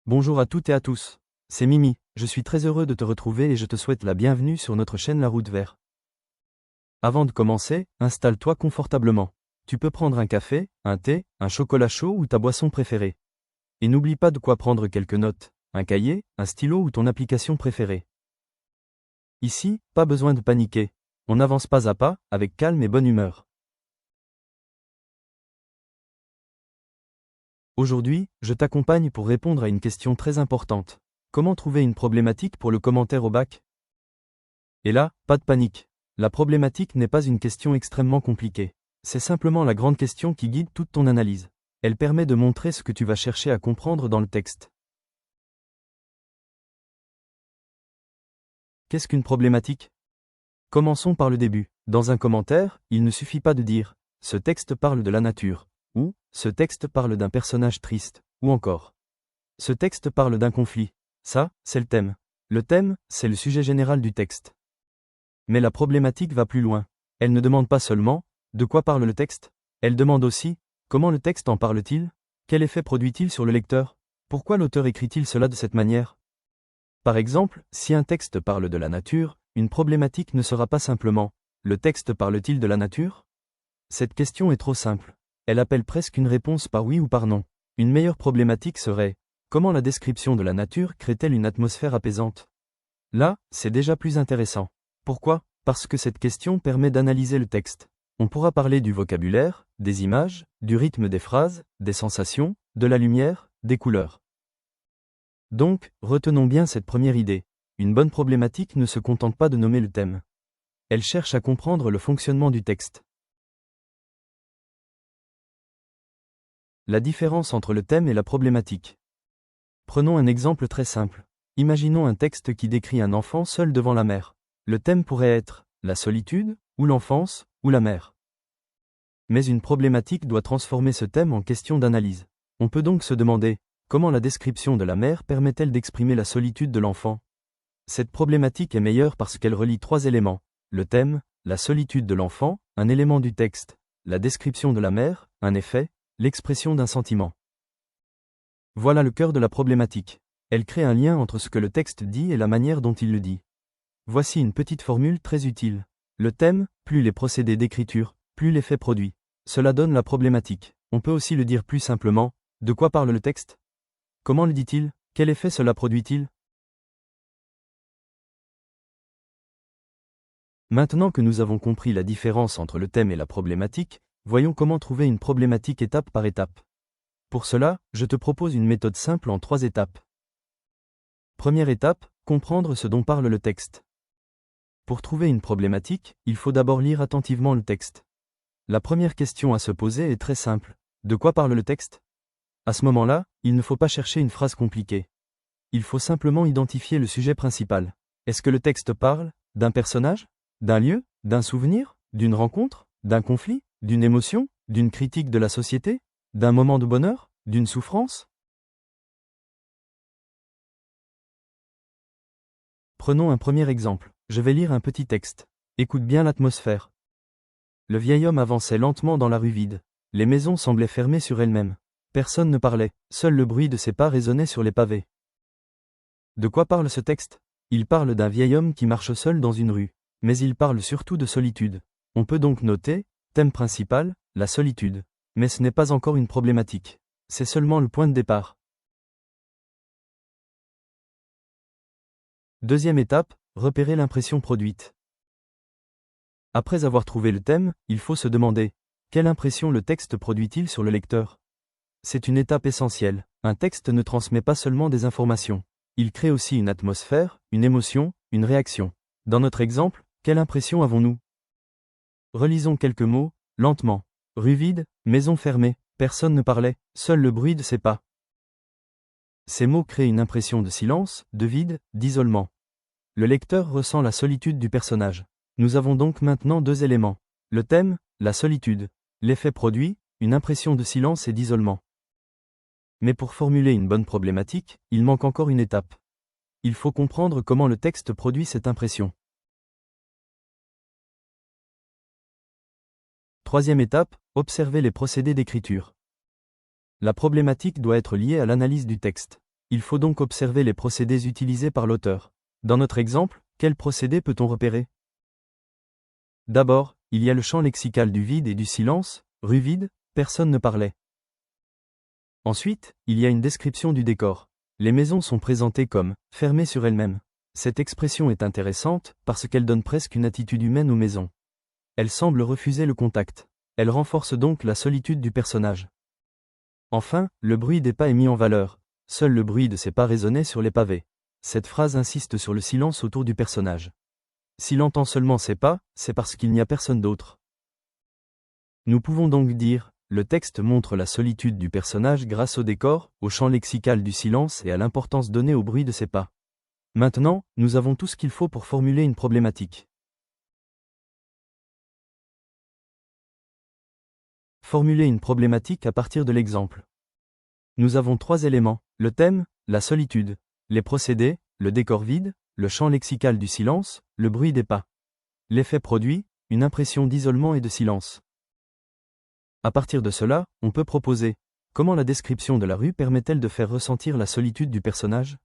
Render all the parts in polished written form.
Bonjour à toutes et à tous. C'est Mimi, je suis très heureux de te retrouver et je te souhaite la bienvenue sur notre chaîne La Route Vert. Avant de commencer, installe-toi confortablement. Tu peux prendre un café, un thé, un chocolat chaud ou ta boisson préférée. Et n'oublie pas de quoi prendre quelques notes, un cahier, un stylo ou ton application préférée. Ici, pas besoin de paniquer. On avance pas à pas, avec calme et bonne humeur. Aujourd'hui, je t'accompagne pour répondre à une question très importante. Comment trouver une problématique pour le commentaire au bac? Et là, pas de panique. La problématique n'est pas une question extrêmement compliquée. C'est simplement la grande question qui guide toute ton analyse. Elle permet de montrer ce que tu vas chercher à comprendre dans le texte. Qu'est-ce qu'une problématique? Commençons par le début. Dans un commentaire, il ne suffit pas de dire « ce texte parle de la nature » ou « ce texte parle d'un personnage triste » ou encore « ce texte parle d'un conflit ». Ça, c'est le thème. Le thème, c'est le sujet général du texte. Mais la problématique va plus loin. Elle ne demande pas seulement « de quoi parle le texte ?» Elle demande aussi « comment le texte en parle-t-il ? Quel effet produit-il sur le lecteur ? Pourquoi l'auteur écrit-il cela de cette manière ?» Par exemple, si un texte parle de la nature, une problématique ne sera pas simplement « le texte parle-t-il de la nature ?» Cette question est trop simple. Elle appelle presque une réponse par oui ou par non. Une meilleure problématique serait « comment la description de la nature crée-t-elle une atmosphère apaisante ?» Là, c'est déjà plus intéressant. Pourquoi? Parce que cette question permet d'analyser le texte. On pourra parler du vocabulaire, des images, du rythme des phrases, des sensations, de la lumière, des couleurs. Donc, retenons bien cette première idée. Une bonne problématique ne se contente pas de nommer le thème. Elle cherche à comprendre le fonctionnement du texte. La différence entre le thème et la problématique. Prenons un exemple très simple. Imaginons un texte qui décrit un enfant seul devant la mer. Le thème pourrait être la solitude, ou l'enfance, ou la mer. Mais une problématique doit transformer ce thème en question d'analyse. On peut donc se demander, comment la description de la mer permet-elle d'exprimer la solitude de l'enfant? Cette problématique est meilleure parce qu'elle relie trois éléments. Le thème, la solitude de l'enfant, un élément du texte. La description de la mer, un effet, l'expression d'un sentiment. Voilà le cœur de la problématique. Elle crée un lien entre ce que le texte dit et la manière dont il le dit. Voici une petite formule très utile. Le thème, plus les procédés d'écriture, plus l'effet produit. Cela donne la problématique. On peut aussi le dire plus simplement. De quoi parle le texte? Comment le dit-il? Quel effet cela produit-il? Maintenant que nous avons compris la différence entre le thème et la problématique, voyons comment trouver une problématique étape par étape. Pour cela, je te propose une méthode simple en 3 étapes. Première étape, comprendre ce dont parle le texte. Pour trouver une problématique, il faut d'abord lire attentivement le texte. La première question à se poser est très simple. De quoi parle le texte? À ce moment-là, il ne faut pas chercher une phrase compliquée. Il faut simplement identifier le sujet principal. Est-ce que le texte parle d'un personnage, d'un lieu, d'un souvenir, d'une rencontre, d'un conflit, d'une émotion, d'une critique de la société, d'un moment de bonheur, d'une souffrance? Prenons un premier exemple. Je vais lire un petit texte. Écoute bien l'atmosphère. Le vieil homme avançait lentement dans la rue vide. Les maisons semblaient fermées sur elles-mêmes. Personne ne parlait, seul le bruit de ses pas résonnait sur les pavés. De quoi parle ce texte? Il parle d'un vieil homme qui marche seul dans une rue. Mais il parle surtout de solitude. On peut donc noter, thème principal, la solitude. Mais ce n'est pas encore une problématique. C'est seulement le point de départ. Deuxième étape, repérer l'impression produite. Après avoir trouvé le thème, il faut se demander, quelle impression le texte produit-il sur le lecteur? C'est une étape essentielle. Un texte ne transmet pas seulement des informations. Il crée aussi une atmosphère, une émotion, une réaction. Dans notre exemple, quelle impression avons-nous? Relisons quelques mots, lentement. Rue vide, maison fermée, personne ne parlait, seul le bruit de ses pas. Ces mots créent une impression de silence, de vide, d'isolement. Le lecteur ressent la solitude du personnage. Nous avons donc maintenant 2 éléments. Le thème, la solitude. L'effet produit, une impression de silence et d'isolement. Mais pour formuler une bonne problématique, il manque encore une étape. Il faut comprendre comment le texte produit cette impression. Troisième étape, observer les procédés d'écriture. La problématique doit être liée à l'analyse du texte. Il faut donc observer les procédés utilisés par l'auteur. Dans notre exemple, quels procédés peut-on repérer? D'abord, il y a le champ lexical du vide et du silence. Rue vide, personne ne parlait. Ensuite, il y a une description du décor. Les maisons sont présentées comme fermées sur elles-mêmes. Cette expression est intéressante parce qu'elle donne presque une attitude humaine aux maisons. Elle semble refuser le contact. Elle renforce donc la solitude du personnage. Enfin, le bruit des pas est mis en valeur. Seul le bruit de ses pas résonnait sur les pavés. Cette phrase insiste sur le silence autour du personnage. S'il entend seulement ses pas, c'est parce qu'il n'y a personne d'autre. Nous pouvons donc dire, le texte montre la solitude du personnage grâce au décor, au champ lexical du silence et à l'importance donnée au bruit de ses pas. Maintenant, nous avons tout ce qu'il faut pour formuler une problématique. Formuler une problématique à partir de l'exemple. Nous avons 3 éléments, le thème, la solitude, les procédés, le décor vide, le champ lexical du silence, le bruit des pas. L'effet produit, une impression d'isolement et de silence. À partir de cela, on peut proposer, comment la description de la rue permet-elle de faire ressentir la solitude du personnage?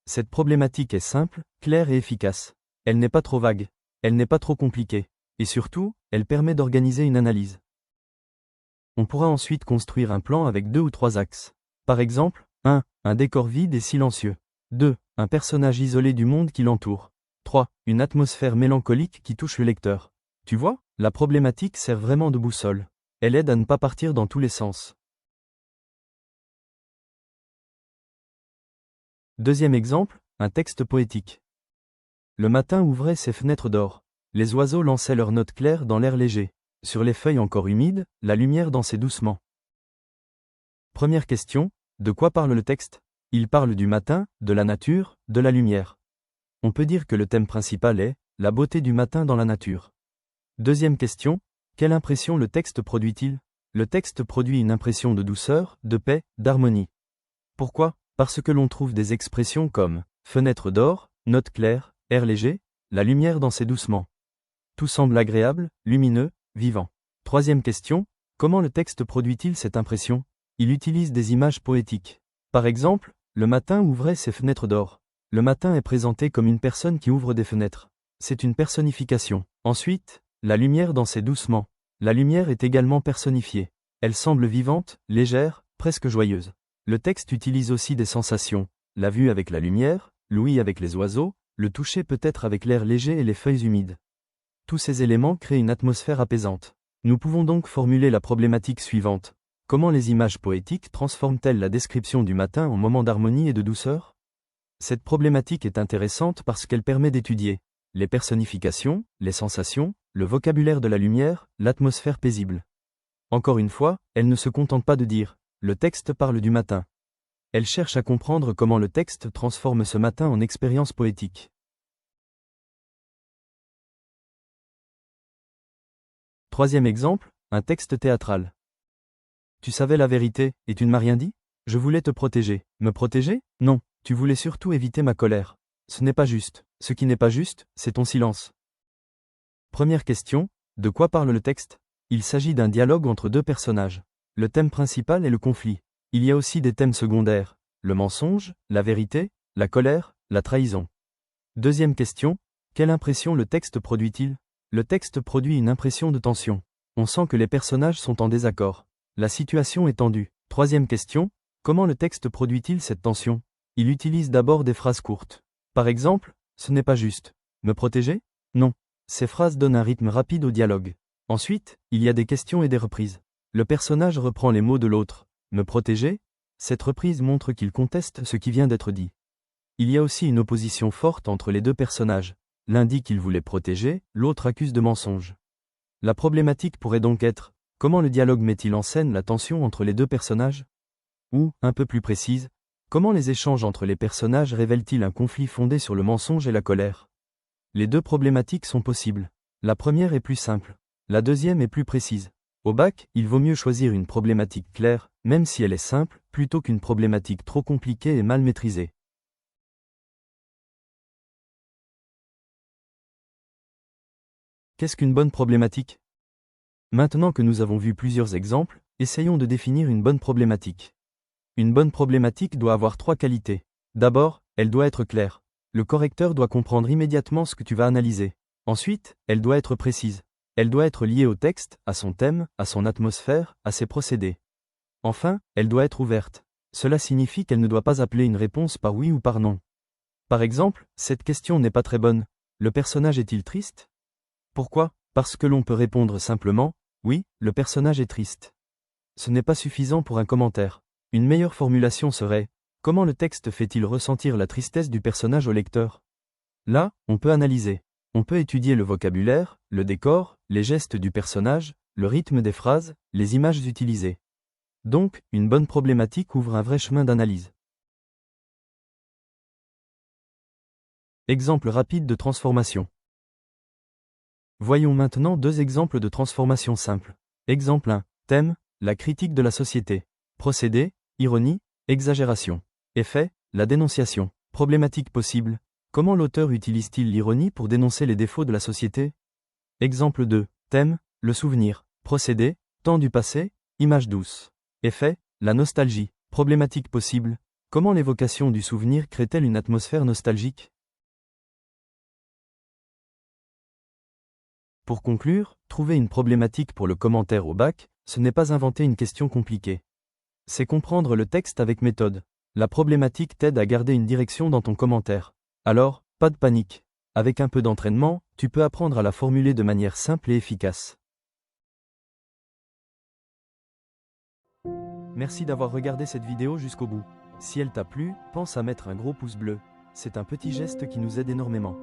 Cette problématique est simple, claire et efficace. Elle n'est pas trop vague, elle n'est pas trop compliquée, et surtout, elle permet d'organiser une analyse. On pourra ensuite construire un plan avec 2 ou 3 axes. Par exemple, 1. Un décor vide et silencieux. 2. Un personnage isolé du monde qui l'entoure. 3. Une atmosphère mélancolique qui touche le lecteur. Tu vois, la problématique sert vraiment de boussole. Elle aide à ne pas partir dans tous les sens. Deuxième exemple, un texte poétique. Le matin ouvrait ses fenêtres d'or. Les oiseaux lançaient leurs notes claires dans l'air léger. Sur les feuilles encore humides, la lumière dansait doucement. Première question, de quoi parle le texte? Il parle du matin, de la nature, de la lumière. On peut dire que le thème principal est la beauté du matin dans la nature. Deuxième question, quelle impression le texte produit-il? Le texte produit une impression de douceur, de paix, d'harmonie. Pourquoi? Parce que l'on trouve des expressions comme fenêtre d'or, notes claires, air léger, la lumière dansait doucement. Tout semble agréable, lumineux, vivant. Troisième question, comment le texte produit-il cette impression? Il utilise des images poétiques. Par exemple, le matin ouvrait ses fenêtres d'or. Le matin est présenté comme une personne qui ouvre des fenêtres. C'est une personnification. Ensuite, la lumière dansait doucement. La lumière est également personnifiée. Elle semble vivante, légère, presque joyeuse. Le texte utilise aussi des sensations. La vue avec la lumière, l'ouïe avec les oiseaux, le toucher peut-être avec l'air léger et les feuilles humides. Tous ces éléments créent une atmosphère apaisante. Nous pouvons donc formuler la problématique suivante. Comment les images poétiques transforment-elles la description du matin en moment d'harmonie et de douceur? Cette problématique est intéressante parce qu'elle permet d'étudier les personnifications, les sensations, le vocabulaire de la lumière, l'atmosphère paisible. Encore une fois, elle ne se contente pas de dire « le texte parle du matin ». Elle cherche à comprendre comment le texte transforme ce matin en expérience poétique. Troisième exemple, un texte théâtral. Tu savais la vérité, et tu ne m'as rien dit? Je voulais te protéger. Me protéger? Non, tu voulais surtout éviter ma colère. Ce n'est pas juste. Ce qui n'est pas juste, c'est ton silence. Première question, de quoi parle le texte? Il s'agit d'un dialogue entre 2 personnages. Le thème principal est le conflit. Il y a aussi des thèmes secondaires, le mensonge, la vérité, la colère, la trahison. Deuxième question, quelle impression le texte produit-il? Le texte produit une impression de tension. On sent que les personnages sont en désaccord. La situation est tendue. Troisième question, comment le texte produit-il cette tension? Il utilise d'abord des phrases courtes. Par exemple, ce n'est pas juste. Me protéger? Non. Ces phrases donnent un rythme rapide au dialogue. Ensuite, il y a des questions et des reprises. Le personnage reprend les mots de l'autre. Me protéger? Cette reprise montre qu'il conteste ce qui vient d'être dit. Il y a aussi une opposition forte entre les 2 personnages. L'un dit qu'il voulait protéger, l'autre accuse de mensonge. La problématique pourrait donc être, comment le dialogue met-il en scène la tension entre les 2 personnages? Ou, un peu plus précise, comment les échanges entre les personnages révèlent-ils un conflit fondé sur le mensonge et la colère? Les 2 problématiques sont possibles. La première est plus simple. La deuxième est plus précise. Au bac, il vaut mieux choisir une problématique claire, même si elle est simple, plutôt qu'une problématique trop compliquée et mal maîtrisée. Qu'est-ce qu'une bonne problématique? Maintenant que nous avons vu plusieurs exemples, essayons de définir une bonne problématique. Une bonne problématique doit avoir 3 qualités. D'abord, elle doit être claire. Le correcteur doit comprendre immédiatement ce que tu vas analyser. Ensuite, elle doit être précise. Elle doit être liée au texte, à son thème, à son atmosphère, à ses procédés. Enfin, elle doit être ouverte. Cela signifie qu'elle ne doit pas appeler une réponse par oui ou par non. Par exemple, cette question n'est pas très bonne. Le personnage est-il triste? Pourquoi? Parce que l'on peut répondre simplement, oui, le personnage est triste. Ce n'est pas suffisant pour un commentaire. Une meilleure formulation serait, comment le texte fait-il ressentir la tristesse du personnage au lecteur? Là, on peut analyser. On peut étudier le vocabulaire, le décor, les gestes du personnage, le rythme des phrases, les images utilisées. Donc, une bonne problématique ouvre un vrai chemin d'analyse. Exemple rapide de transformation. Voyons maintenant 2 exemples de transformation simples. Exemple 1. Thème, la critique de la société. Procédé, ironie, exagération. Effet, la dénonciation. Problématique possible. Comment l'auteur utilise-t-il l'ironie pour dénoncer les défauts de la société? Exemple 2. Thème, le souvenir. Procédé, temps du passé, image douce. Effet, la nostalgie. Problématique possible. Comment l'évocation du souvenir crée-t-elle une atmosphère nostalgique? Pour conclure, trouver une problématique pour le commentaire au bac, ce n'est pas inventer une question compliquée. C'est comprendre le texte avec méthode. La problématique t'aide à garder une direction dans ton commentaire. Alors, pas de panique. Avec un peu d'entraînement, tu peux apprendre à la formuler de manière simple et efficace. Merci d'avoir regardé cette vidéo jusqu'au bout. Si elle t'a plu, pense à mettre un gros pouce bleu. C'est un petit geste qui nous aide énormément.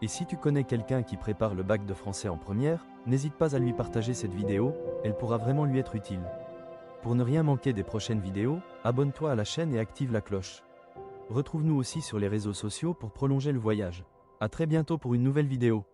Et si tu connais quelqu'un qui prépare le bac de français en première, n'hésite pas à lui partager cette vidéo, elle pourra vraiment lui être utile. Pour ne rien manquer des prochaines vidéos, abonne-toi à la chaîne et active la cloche. Retrouve-nous aussi sur les réseaux sociaux pour prolonger le voyage. À très bientôt pour une nouvelle vidéo.